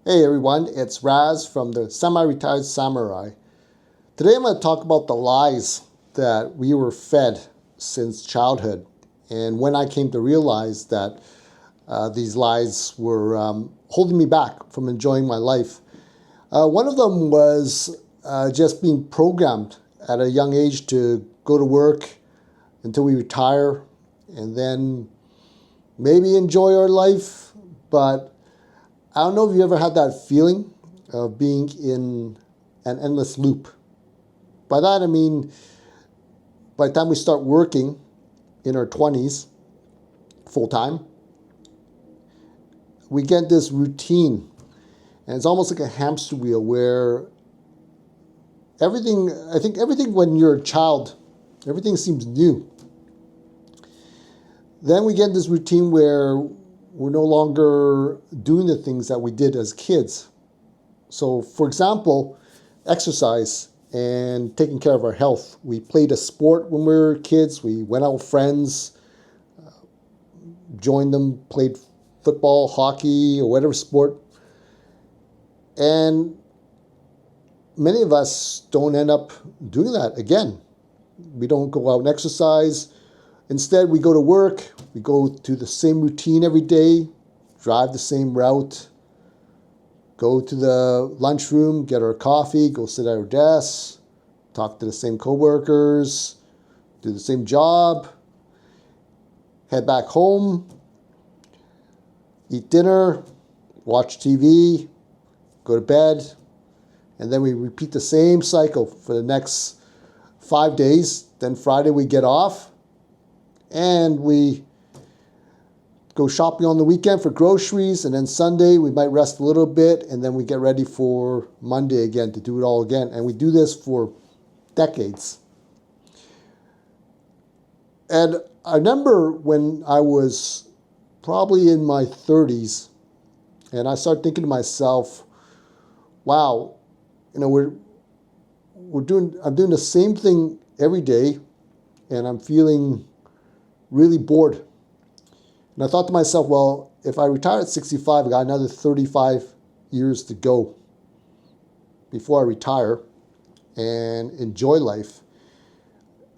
Hey everyone, it's Raz from the Semi-Retired Samurai. Today I'm going to talk about the lies that we were fed since childhood and when I came to realize that these lies were holding me back from enjoying my life. One of them was just being programmed at a young age to go to work until we retire and then maybe enjoy our life, but I don't know if you ever had that feeling of being in an endless loop. By that I mean, by the time we start working in our 20s full time, we get this routine. And it's almost like a hamster wheel where everything when you're a child, everything seems new. Then we get this routine where we're no longer doing the things that we did as kids. So, for example, exercise and taking care of our health. We played a sport when we were kids. We went out with friends, joined them, played football, hockey, or whatever sport. And many of us don't end up doing that again. We don't go out and exercise. Instead, we go to work. We go to the same routine every day, drive the same route, go to the lunchroom, get our coffee, go sit at our desks, talk to the same coworkers, do the same job, head back home, eat dinner, watch TV, go to bed, and then we repeat the same cycle for the next 5 days. Then Friday we get off and we go shopping on the weekend for groceries, and then Sunday we might rest a little bit, and then we get ready for Monday again to do it all again. And we do this for decades. And I remember when I was probably in my 30s, and I started thinking to myself, wow, I'm doing the same thing every day, and I'm feeling really bored. And I thought to myself, well, if I retire at 65, I got another 35 years to go before I retire and enjoy life.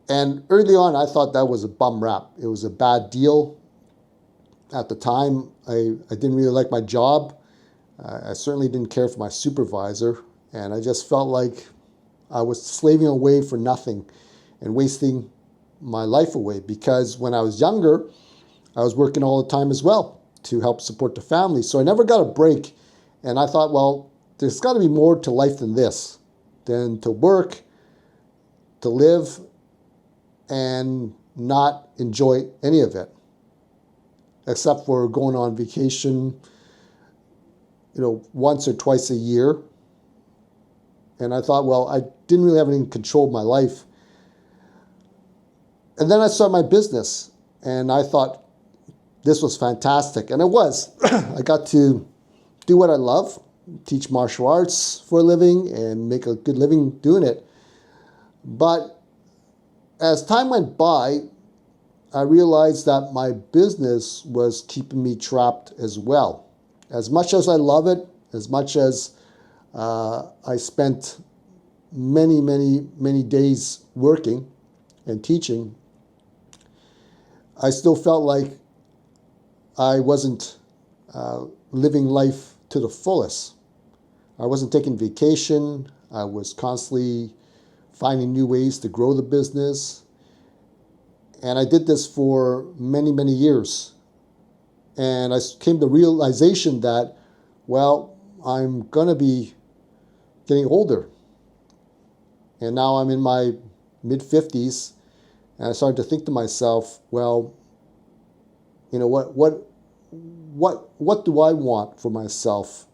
And early on, I thought that was a bum rap. It was a bad deal. At the time, I didn't really like my job. I certainly didn't care for my supervisor. And I just felt like I was slaving away for nothing and wasting my life away. Because when I was younger, I was working all the time as well to help support the family. So I never got a break. And I thought, well, there's got to be more to life than this, than to work, to live, and not enjoy any of it, except for going on vacation, once or twice a year. And I thought, well, I didn't really have any control of my life. And then I started my business, and I thought this was fantastic. And it was. I got to do what I love, teach martial arts for a living, and make a good living doing it. But as time went by, I realized that my business was keeping me trapped as well. As much as I love it, as much as I spent many, many, many days working and teaching, I still felt like I wasn't living life to the fullest. I wasn't taking vacation. I was constantly finding new ways to grow the business. And I did this for many, many years. And I came to the realization that, well, I'm going to be getting older. And now I'm in my mid-50s. And I started to think to myself, well, what do I want for myself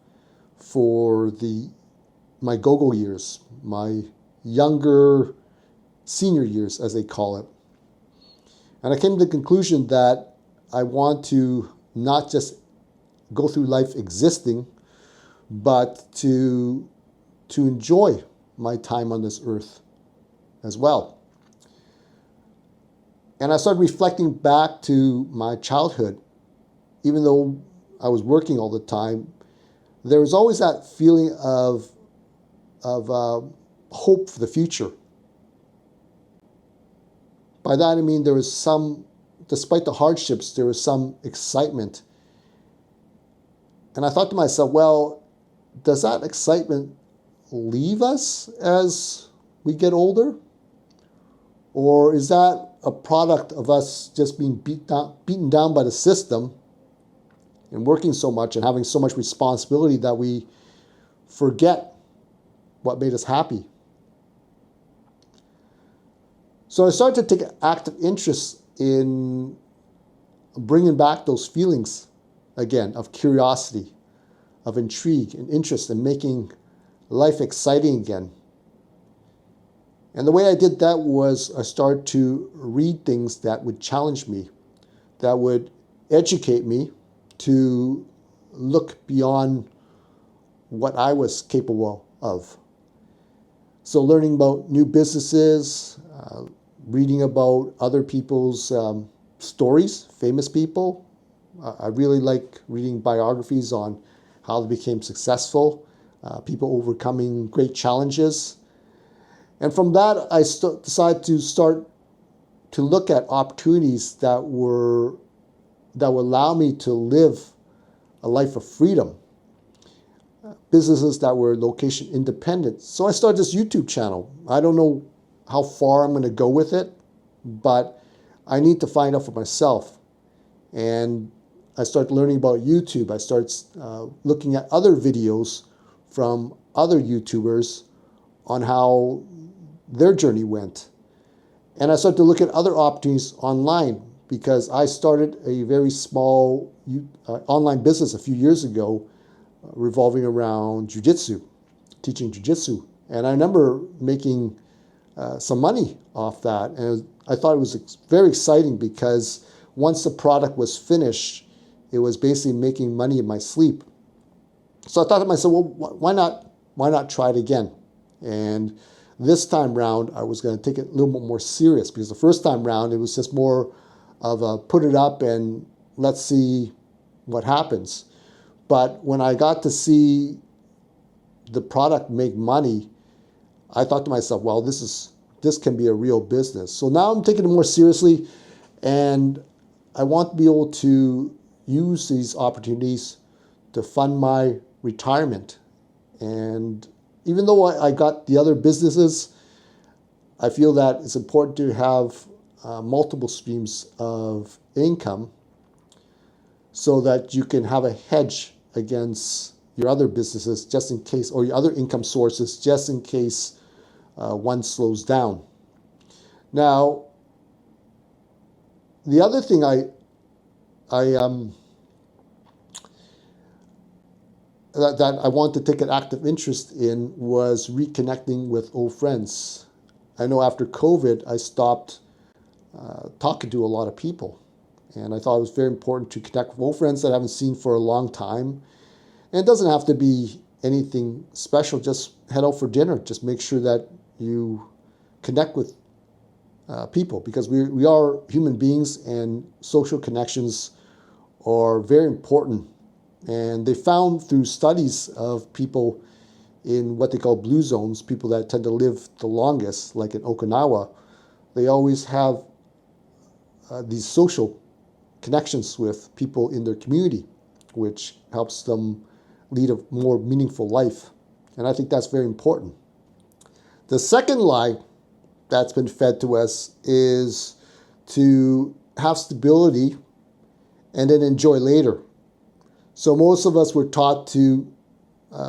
for my go-go years, my younger senior years, as they call it. And I came to the conclusion that I want to not just go through life existing, but to enjoy my time on this earth as well. And I started reflecting back to my childhood. Even though I was working all the time, there was always that feeling of hope for the future. By that I mean there was some, despite the hardships, there was some excitement. And I thought to myself, well, does that excitement leave us as we get older? Or is that a product of us just being beaten down by the system and working so much and having so much responsibility that we forget what made us happy? So I started to take active interest in bringing back those feelings again of curiosity, of intrigue and interest, in making life exciting again. And the way I did that was I started to read things that would challenge me, that would educate me to look beyond what I was capable of. So learning about new businesses, reading about other people's stories, famous people. I really like reading biographies on how they became successful, people overcoming great challenges. And from that, I decided to start to look at opportunities that would allow me to live a life of freedom. Businesses that were location independent. So I started this YouTube channel. I don't know how far I'm going to go with it, but I need to find out for myself. And I started learning about YouTube. I started looking at other videos from other YouTubers on how their journey went. And I started to look at other opportunities online because I started a very small online business a few years ago revolving around jiu-jitsu, teaching jiu-jitsu. And I remember making some money off that. And I thought it was very exciting because once the product was finished, it was basically making money in my sleep. So I thought to myself, well, why not try it again? And this time round, I was going to take it a little bit more serious because the first time round, it was just more of a put it up and let's see what happens. But when I got to see the product make money, I thought to myself, well, this can be a real business. So now I'm taking it more seriously, and I want to be able to use these opportunities to fund my retirement. And even though I got the other businesses, I feel that it's important to have multiple streams of income so that you can have a hedge against your other businesses just in case, or your other income sources just in case one slows down. Now, the other thing that I wanted to take an active interest in was reconnecting with old friends. I know after COVID, I stopped talking to a lot of people. And I thought it was very important to connect with old friends that I haven't seen for a long time. And it doesn't have to be anything special. Just head out for dinner. Just make sure that you connect with people, because we are human beings and social connections are very important. And they found through studies of people in what they call blue zones, people that tend to live the longest, like in Okinawa, they always have these social connections with people in their community, which helps them lead a more meaningful life. And I think that's very important. The second lie that's been fed to us is to have stability and then enjoy later. So most of us were taught to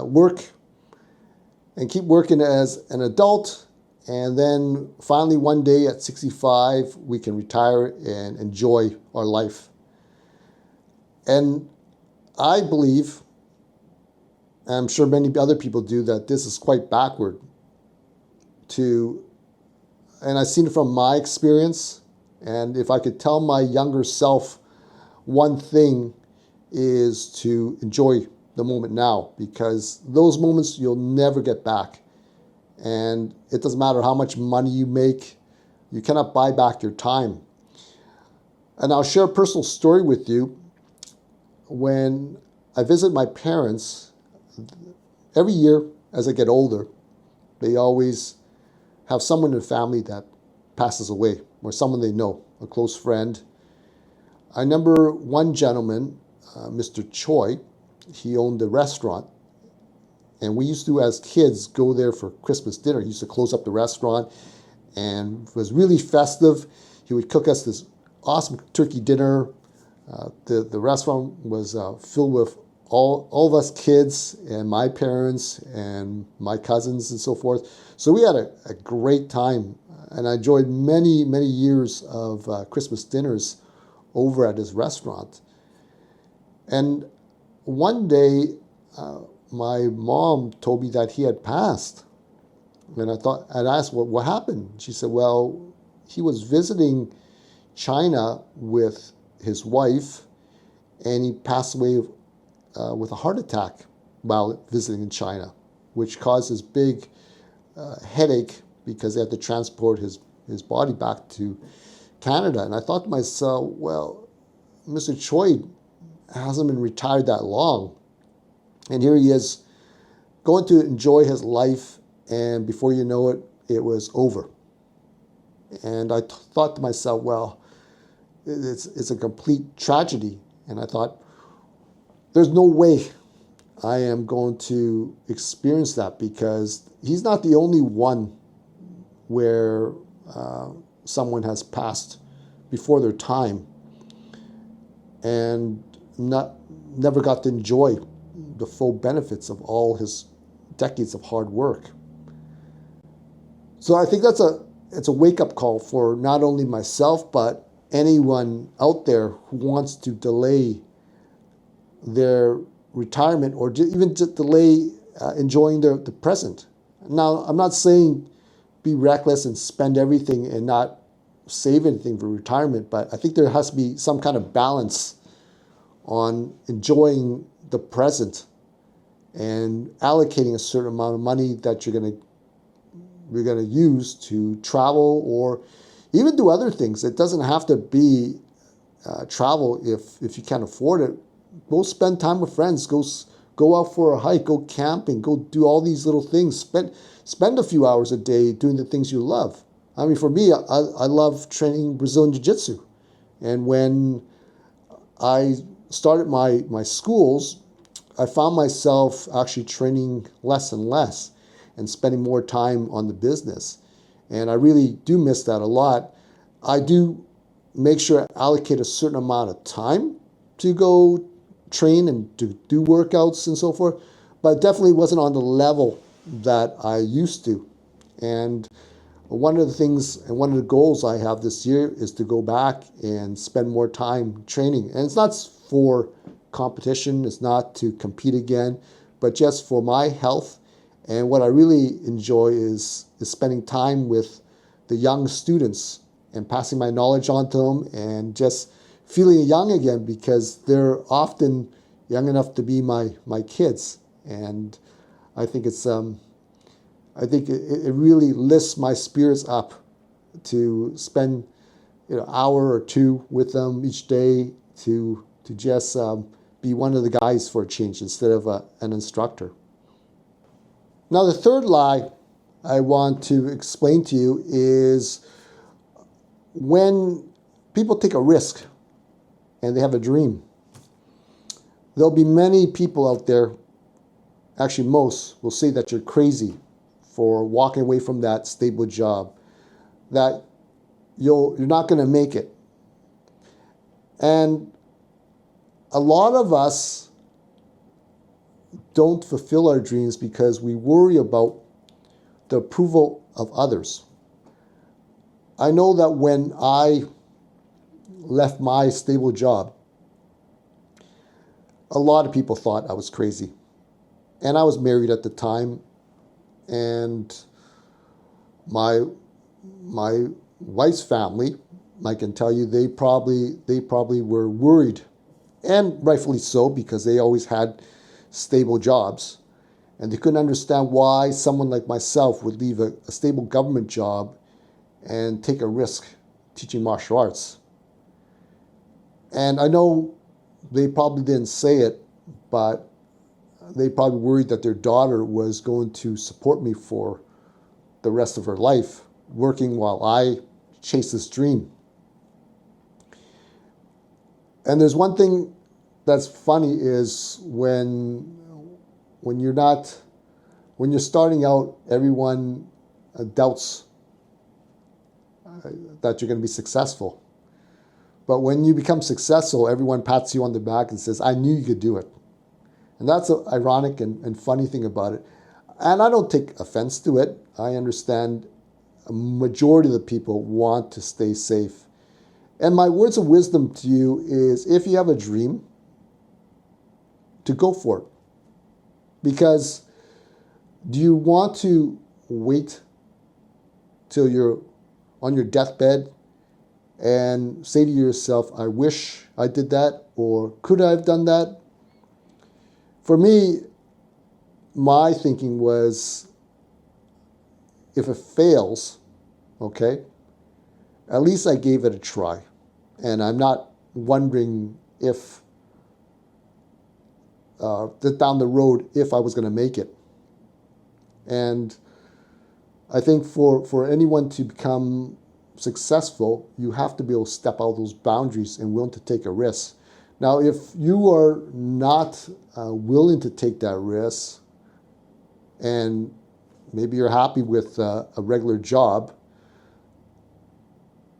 work and keep working as an adult, and then finally one day at 65 we can retire and enjoy our life. And I believe, and I'm sure many other people do, that this is quite backward and I've seen it from my experience. And if I could tell my younger self one thing, is to enjoy the moment now, because those moments you'll never get back. And it doesn't matter how much money you make, you cannot buy back your time. And I'll share a personal story with you. When I visited my parents every year as I get older, they always have someone in the family that passes away, or someone they know, a close friend. I remember one gentleman, Mr. Choi. He owned a restaurant, and we used to, as kids, go there for Christmas dinner. He used to close up the restaurant, and it was really festive. He would cook us this awesome turkey dinner. The restaurant was filled with all of us kids and my parents and my cousins and so forth. So we had a great time, and I enjoyed many, many years of Christmas dinners over at his restaurant. And one day, my mom told me that he had passed. And I'd asked, what happened? She said, well, he was visiting China with his wife, and he passed away with a heart attack while visiting in China, which caused this big headache because they had to transport his body back to Canada. And I thought to myself, well, Mr. Choi hasn't been retired that long. And here he is going to enjoy his life, and before you know it, it was over. And I thought to myself, well, it's a complete tragedy. And I thought, there's no way I am going to experience that, because he's not the only one where someone has passed before their time and never got to enjoy the full benefits of all his decades of hard work. So I think it's a wake-up call for not only myself, but anyone out there who wants to delay their retirement, or even to delay enjoying the present. Now, I'm not saying be reckless and spend everything and not save anything for retirement, but I think there has to be some kind of balance on enjoying the present and allocating a certain amount of money that you're going to use to travel or even do other things. It doesn't have to be travel if you can't afford it. Go spend time with friends. Go out for a hike. Go camping. Go do all these little things. Spend a few hours a day doing the things you love. I mean, for me, I love training Brazilian Jiu-Jitsu. And when I started my schools, I found myself actually training less and less and spending more time on the business. And I really do miss that a lot. I do make sure I allocate a certain amount of time to go train and to do workouts and so forth, but it definitely wasn't on the level that I used to. And one of the things and one of the goals I have this year is to go back and spend more time training. And it's not for competition, it's not to compete again, but just for my health. And what I really enjoy is spending time with the young students and passing my knowledge on to them and just feeling young again, because they're often young enough to be my kids. And I think it really lifts my spirits up to spend an hour or two with them each day to just be one of the guys for a change instead of an instructor. Now, the third lie I want to explain to you is when people take a risk and they have a dream. There'll be many people out there, actually most, will say that you're crazy for walking away from that stable job, that you're not going to make it. And a lot of us don't fulfill our dreams because we worry about the approval of others. I know that when I left my stable job, a lot of people thought I was crazy. And I was married at the time, and my wife's family, I can tell you, they probably were worried, and rightfully so, because they always had stable jobs, and they couldn't understand why someone like myself would leave a stable government job and take a risk teaching martial arts. And I know they probably didn't say it, but they probably worried that their daughter was going to support me for the rest of her life, working while I chase this dream. And there's one thing that's funny is when you're starting out, everyone doubts that you're going to be successful. But when you become successful, everyone pats you on the back and says, I knew you could do it. And that's an ironic and funny thing about it. And I don't take offense to it. I understand a majority of the people want to stay safe. And my words of wisdom to you is, if you have a dream, to go for it. Because do you want to wait till you're on your deathbed and say to yourself, I wish I did that, or could I have done that? For me, my thinking was, if it fails, okay, at least I gave it a try. And I'm not wondering if, down the road, if I was going to make it. And I think for anyone to become successful, you have to be able to step out those boundaries and willing to take a risk. Now, if you are not willing to take that risk, and maybe you're happy with a regular job,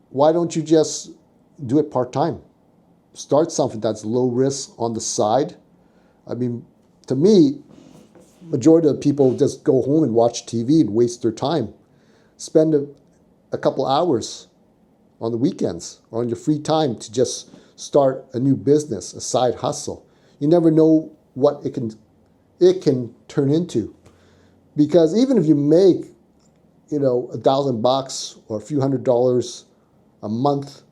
why don't you just do it part-time? Start something that's low risk on the side. I mean, to me, majority of people just go home and watch TV and waste their time. Spend a couple hours on the weekends or on your free time to just start a new business, a side hustle. You never know what it can turn into. Because even if you make, $1,000 or a few $100s a month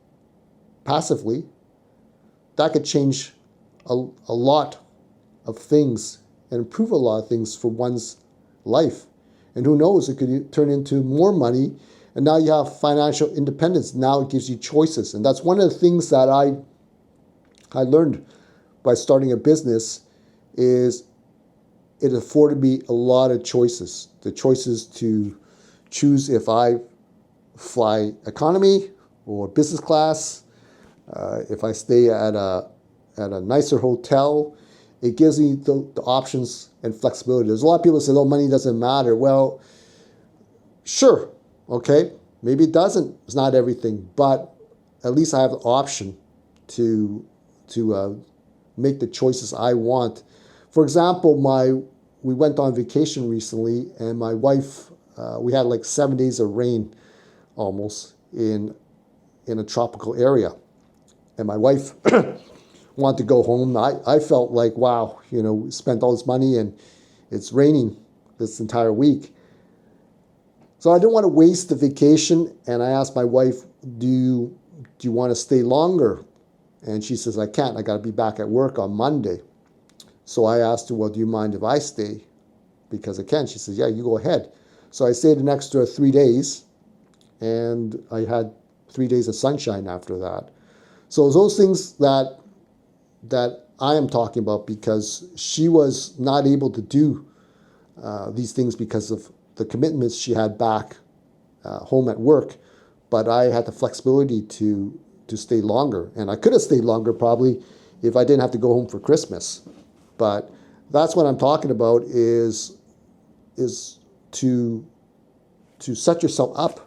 passively, that could change a lot of things and improve a lot of things for one's life. And who knows, it could turn into more money. And now you have financial independence. Now it gives you choices. And that's one of the things that I learned by starting a business is it afforded me a lot of choices. The choices to choose if I fly economy or business class, if I stay at a nicer hotel. It gives me the options and flexibility. There's a lot of people that say, oh, money doesn't matter. Well, sure, okay, maybe it doesn't. It's not everything, but at least I have the option to make the choices I want. For example, we went on vacation recently, and my wife, we had like 7 days of rain almost in a tropical area. And my wife wanted to go home. I felt like, wow, we spent all this money and it's raining this entire week. So I didn't want to waste the vacation, and I asked my wife, do you want to stay longer? And she says, I can't. I got to be back at work on Monday. So I asked her, well, do you mind if I stay? Because I can. She says, yeah, you go ahead. So I stayed an extra 3 days, and I had 3 days of sunshine after that. So those things that I am talking about, because she was not able to do these things because of the commitments she had back home at work, but I had the flexibility to stay longer. And I could have stayed longer probably if I didn't have to go home for Christmas. But that's what I'm talking about is to set yourself up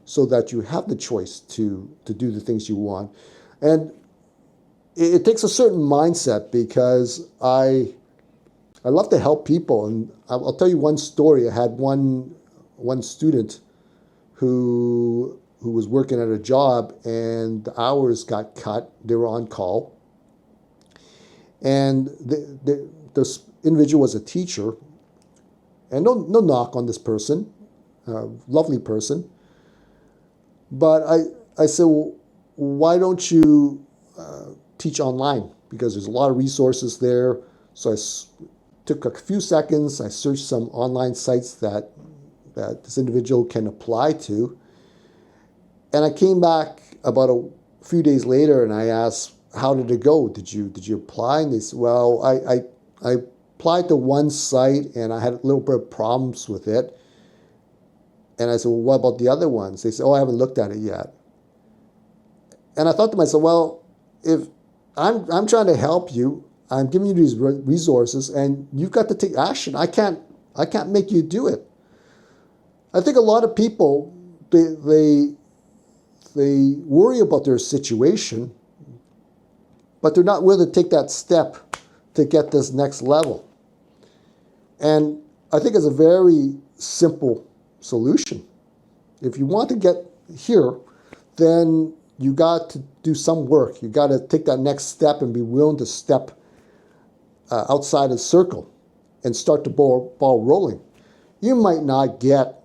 so that you have the choice to do the things you want. And it takes a certain mindset, because I love to help people. And I'll tell you one story. I had one student who was working at a job, and the hours got cut. They were on call. And this individual was a teacher. And no knock on this person, lovely person. But I said, well, why don't you teach online? Because there's a lot of resources there. So I took a few seconds. I searched some online sites that this individual can apply to. And I came back about a few days later, and I asked, how did it go? Did you apply? And they said, well, I applied to one site and I had a little bit of problems with it. And I said, well, what about the other ones? They said, oh, I haven't looked at it yet. And I thought to myself, well, if I'm trying to help you, I'm giving you these resources, and you've got to take action. I can't make you do it. I think a lot of people, they worry about their situation, but they're not willing to take that step to get this next level. And I think it's a very simple solution. If you want to get here, then you got to do some work. You got to take that next step and be willing to step outside the circle and start the ball rolling. You might not get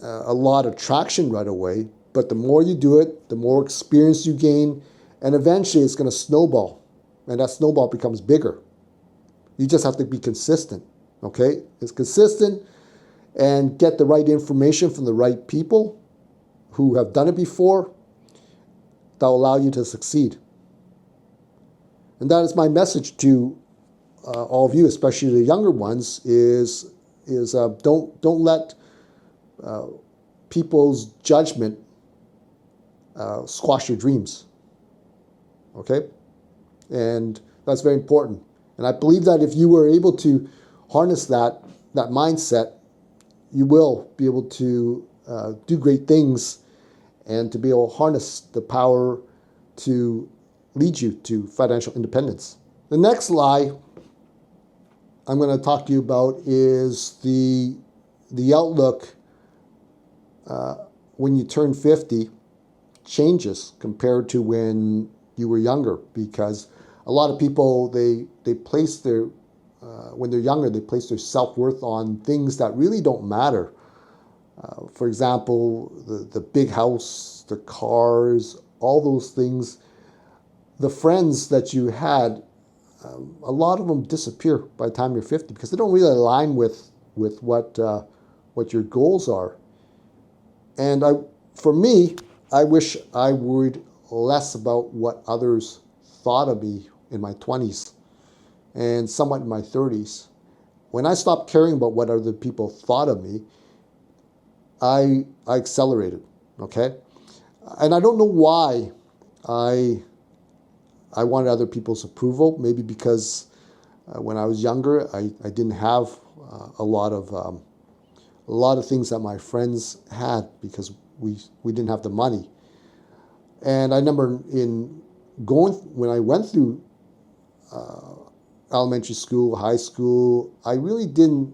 a lot of traction right away, but the more you do it, the more experience you gain, and eventually it's going to snowball, and that snowball becomes bigger. You just have to be consistent, okay? It's consistent and get the right information from the right people who have done it before that will allow you to succeed. And that is my message to all of you, especially the younger ones, is don't let people's judgment squash your dreams. Okay? And that's very important. And I believe that if you were able to harness that mindset, you will be able to do great things and to be able to harness the power to lead you to financial independence. The next lie I'm going to talk to you about is the outlook when you turn 50 changes compared to when you were younger, because a lot of people, they place their when they're younger, they place their self-worth on things that really don't matter. For example, the big house, the cars, all those things. The friends that you had, a lot of them disappear by the time you're 50 because they don't really align with what your goals are. And for me, I wish I worried less about what others thought of me in my 20s and somewhat in my 30s. When I stopped caring about what other people thought of me, I accelerated, okay? And I don't know why I wanted other people's approval. Maybe because when I was younger, I didn't have a lot of things that my friends had because we didn't have the money. And I remember when I went through elementary school, high school, I really didn't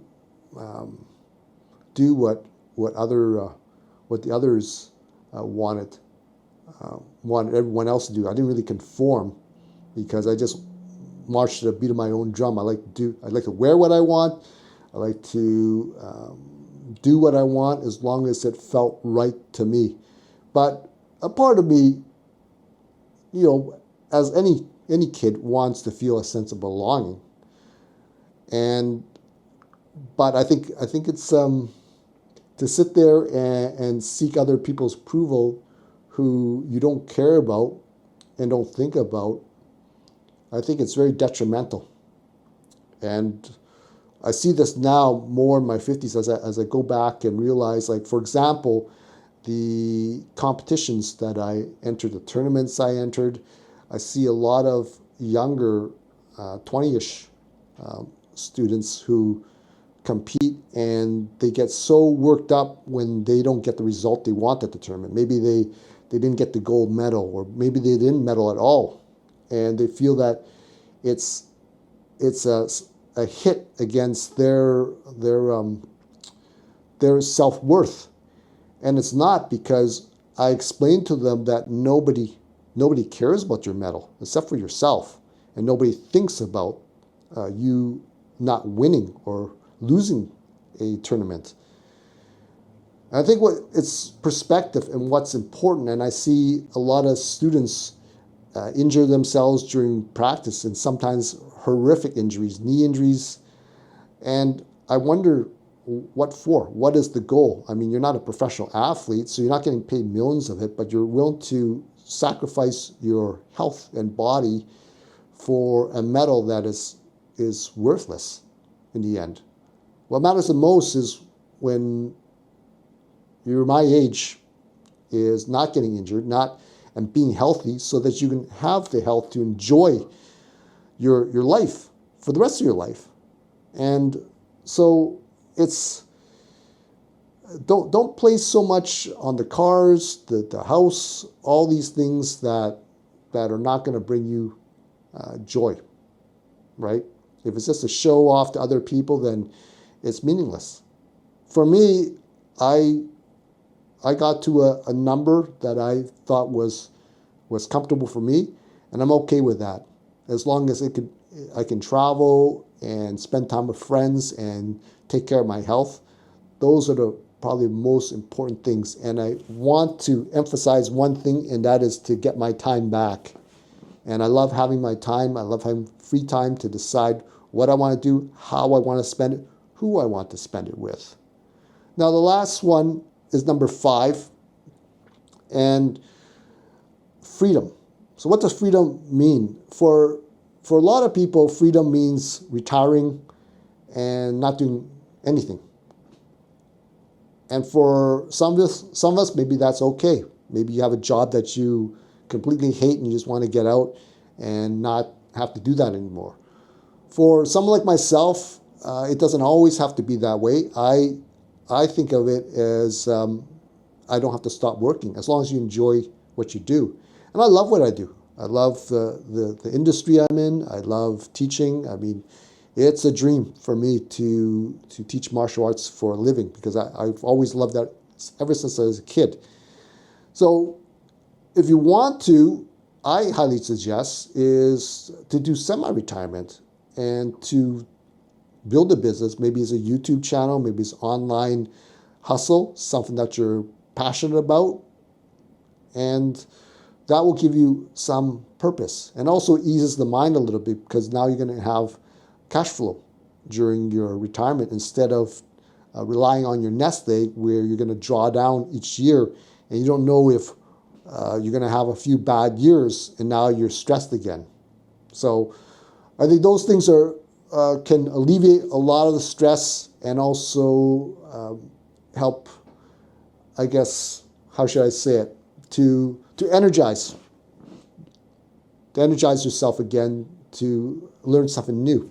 do what the others wanted everyone else to do. I didn't really conform because I just marched to the beat of my own drum. I like to wear what I want. I like to do what I want as long as it felt right to me. But a part of me, as any kid, wants to feel a sense of belonging. But I think it's to sit there and seek other people's approval who you don't care about and don't think about. I think it's very detrimental. And I see this now more in my 50s as I go back and realize, like, for example, the competitions that I entered, the tournaments I entered, I see a lot of younger 20-ish students who compete and they get so worked up when they don't get the result they want at the tournament. Maybe they didn't get the gold medal, or maybe they didn't medal at all. And they feel that it's a hit against their self-worth. And it's not, because I explained to them that nobody cares about your medal except for yourself, and nobody thinks about you not winning or losing a tournament. And I think it's perspective and what's important. And I see a lot of students injure themselves during practice, and sometimes horrific injuries, knee injuries. And I wonder, what for? What is the goal? I mean, you're not a professional athlete, so you're not getting paid millions of it, but you're willing to sacrifice your health and body for a medal that is worthless. in the end. What matters the most is when you're my age, is not getting injured, not and being healthy, so that you can have the health to enjoy your life for the rest of your life. And so it's don't place so much on the cars, the house, all these things that are not going to bring you joy, right? If it's just a show off to other people, then it's meaningless. For me, I got to a number that I thought was comfortable for me, and I'm okay with that, as long as I can travel and spend time with friends and take care of my health. Those are probably the most important things. And I want to emphasize one thing, and that is to get my time back. And I love having my time. I love having free time to decide what I want to do, how I want to spend it, who I want to spend it with. Now, the last one is number 5, and freedom. So what does freedom mean? For a lot of people, freedom means retiring and not doing anything. And for some of us, maybe that's okay. Maybe you have a job that you completely hate and you just want to get out and not have to do that anymore. For someone like myself, it doesn't always have to be that way. I think of it as I don't have to stop working as long as you enjoy what you do. And I love what I do. I love the industry I'm in. I love teaching. I mean, it's a dream for me to teach martial arts for a living, because I've always loved that ever since I was a kid. So if you want to, I highly suggest is to do semi-retirement and to build a business. Maybe it's a YouTube channel, maybe it's online hustle, something that you're passionate about, and that will give you some purpose, and also eases the mind a little bit, because now you're going to have cash flow during your retirement instead of relying on your nest egg, where you're going to draw down each year and you don't know if you're going to have a few bad years and now you're stressed again. So I think those things can alleviate a lot of the stress, and also help, I guess, how should I say it, to energize yourself again, to learn something new.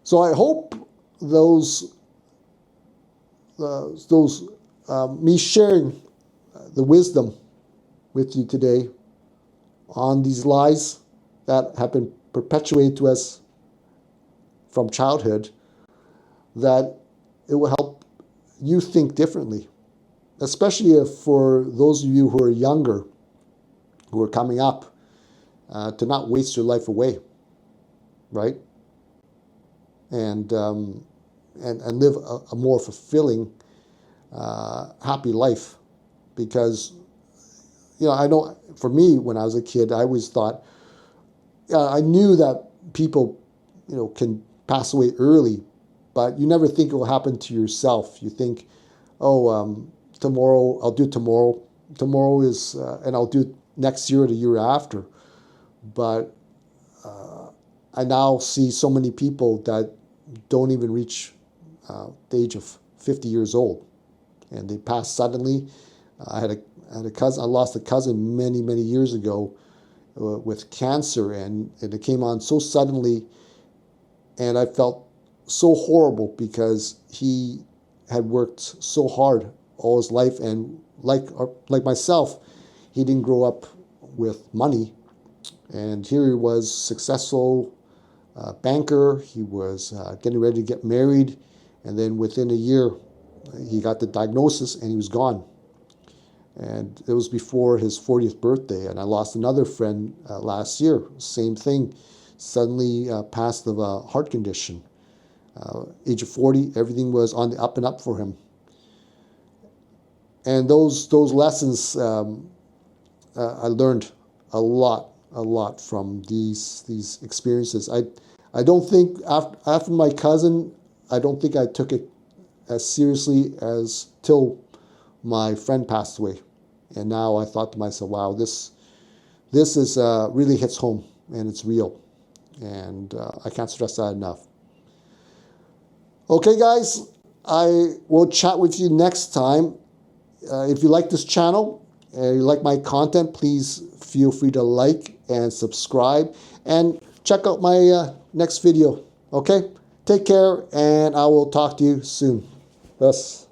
So I hope me sharing the wisdom with you today on these lies that have been perpetuated to us from childhood, that it will help you think differently, especially if for those of you who are younger, who are coming up, to not waste your life away, right? And live a more fulfilling, happy life. Because, I know for me, when I was a kid, I always thought, I knew that people, can pass away early, but you never think it will happen to yourself. You think, tomorrow, I'll do tomorrow. Tomorrow is, and I'll do next year or the year after. But I now see so many people that don't even reach the age of 50 years old, and they pass suddenly. I had a cousin. I lost a cousin many, many years ago with cancer, and it came on so suddenly, and I felt so horrible, because he had worked so hard all his life, and like myself, he didn't grow up with money, and here he was, successful banker. He was getting ready to get married, and then within a year, he got the diagnosis, and he was gone. And it was before his 40th birthday, and I lost another friend last year. Same thing, suddenly passed of a heart condition. Age of 40, everything was on the up and up for him. And those lessons, I learned a lot from these experiences. I don't think after my cousin, I don't think I took it as seriously as till my friend passed away. And now I thought to myself, wow, this is really hits home, and it's real. And I can't stress that enough. Okay, guys, I will chat with you next time. If you like this channel and you like my content, please feel free to like and subscribe and check out my next video. Okay, take care, and I will talk to you soon. Yes.